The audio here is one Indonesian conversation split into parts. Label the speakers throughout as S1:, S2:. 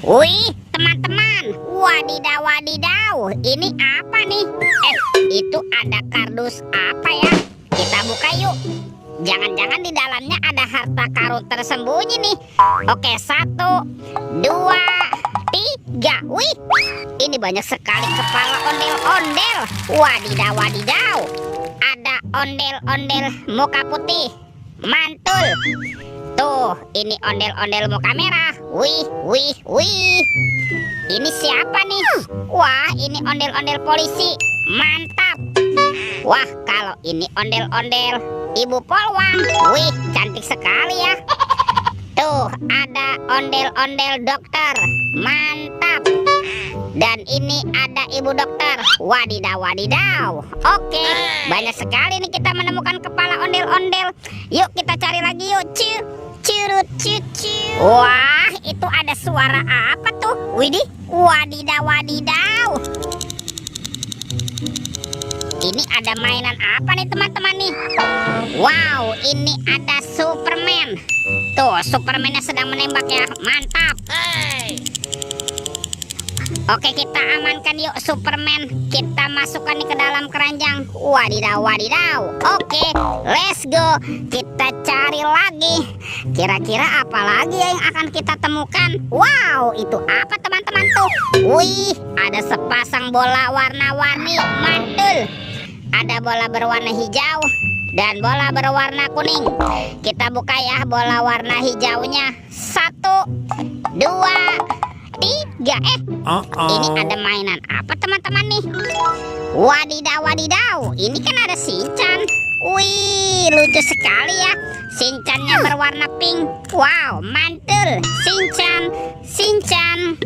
S1: Wih, teman-teman, wadidaw wadidaw, ini apa nih? Itu ada kardus apa ya? Kita buka yuk. Jangan-jangan di dalamnya ada harta karun tersembunyi nih. Oke, 1, 2, 3. Wih, ini banyak sekali kepala ondel-ondel. Wadidaw wadidaw, ada ondel-ondel muka putih. Mantul. Tuh, ini ondel-ondel muka merah. Wih, wih, wih. Ini siapa nih? Wah, ini ondel-ondel polisi. Mantap. Wah, kalau ini ondel-ondel Ibu Polwan. Wih, cantik sekali ya. Tuh, ada ondel-ondel dokter. Mantap. Dan ini ada ibu dokter. Wadidaw wadidaw. Oke, banyak sekali nih kita menemukan kepala ondel-ondel. Yuk kita cari lagi yuk. Curut cucu. Wah, itu ada suara apa tuh? Widih, wadidaw wadidaw. Ini ada mainan apa nih teman-teman nih? Wow, ini ada Superman. Tuh, Supermannya sedang menembak ya. Mantap. Oke, kita amankan yuk Superman. Kita masukkan nih ke dalam keranjang. Wadidaw wadidaw. Oke, let's go. Kita cari lagi. Kira-kira apa lagi yang akan kita temukan? Wow, itu apa teman-teman tuh? Wih, ada sepasang bola warna-warni. Mantul. Ada bola berwarna hijau dan bola berwarna kuning. Kita buka ya bola warna hijaunya. 1, 2, 3. Ini ada mainan apa teman-teman nih? Wadidaw wadidaw, ini kan ada Shinchan. Wih, lucu sekali ya. Shinchannya berwarna pink. Wow, mantul. Shinchan, Shinchan.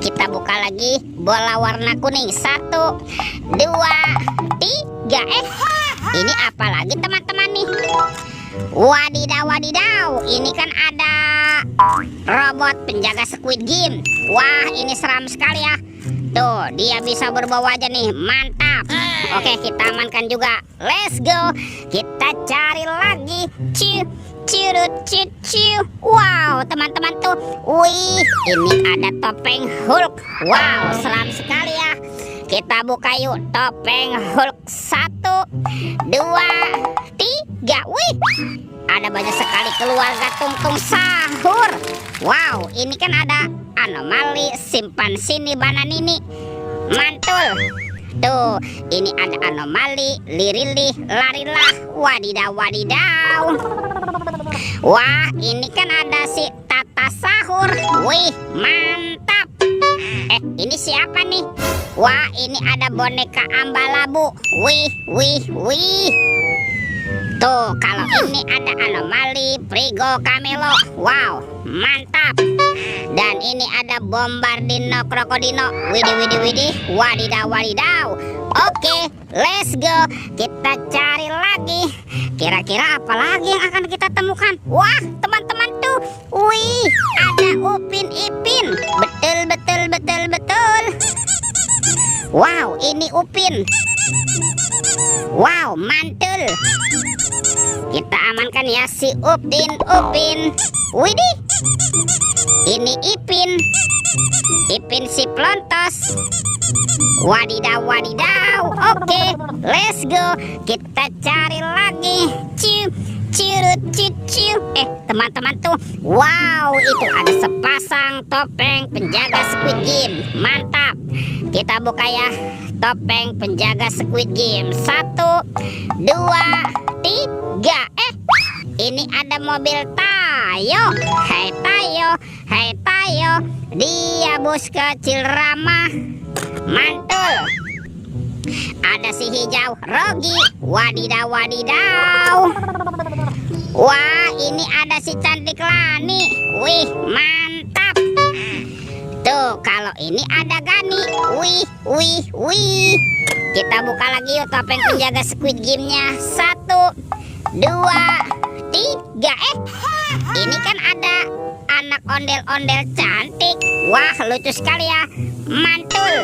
S1: Kita buka lagi bola warna kuning. 1, 2, 3. Ini apa lagi teman-teman nih? Wadidaw wadidaw, ini kan ada robot penjaga Squid Game. Wah, ini seram sekali ya. Tuh, dia bisa berubah wajah nih. Mantap. Oke, kita amankan juga. Let's go. Kita cari lagi. Curut cucu. Wow, teman-teman tuh. Wih, ini ada topeng Hulk. Wow, seram sekali ya. Kita buka yuk topeng Hulk. 1, 2, 3. Wih, ada banyak sekali keluarga Tung-Tung Sahur. Wow, ini kan ada anomali simpan sini bananini. Mantul. Tuh, ini ada anomali lirilih larilah. Wadidaw wadidaw. Wah, ini kan ada si Tata Sahur. Wih, mantap. Ini siapa nih? Wah, ini ada boneka Ambalabu. Wih, wih, wih. Tuh, kalau ini ada anomali Prigo Camelo. Wow, mantap. Dan ini ada Bombardino Krokodino. Widih, widih, widih. Wadidaw, wadidaw. Oke, let's go. Kita cari lagi. Kira-kira apa lagi yang akan kita temukan? Wah, teman-teman tuh. Wih, ada Upin Ipin. Betul, betul, betul, betul. Wow, ini Upin. Wow, mantul. Kita amankan ya si Upin. Widih, ini Ipin. Ipin si Plontos. Wadidaw wadidaw. Oke, let's go. Kita cari lagi. Curut cucu. Teman-teman tuh. Wow, itu ada sepasang topeng penjaga Squid Game. Mantap. Kita buka ya topeng penjaga Squid Game. 1, 2, 3. Ini ada mobil Tayo. Hai Tayo, hai Tayo. Dia bos kecil ramah. Mantul. Ada si hijau Rogi. Wadidaw wadidaw. Wah, ini ada si cantik Lani. Wih, mantap. Tuh, kalau ini ada Gani. Wih, wih, wih. Kita buka lagi yuk topeng penjaga Squid Game-nya. 1, 2, 3. Ini kan ada anak ondel-ondel cantik. Wah, lucu sekali ya. Mantul.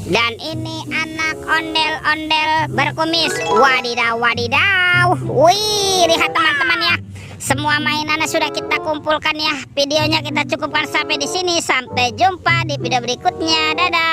S1: Dan ini anak ondel-ondel berkumis. Wadidaw wadidaw. Wih, lihat teman-teman ya. Semua mainannya sudah kita kumpulkan ya. Videonya kita cukupkan sampai di sini. Sampai jumpa di video berikutnya. Dadah.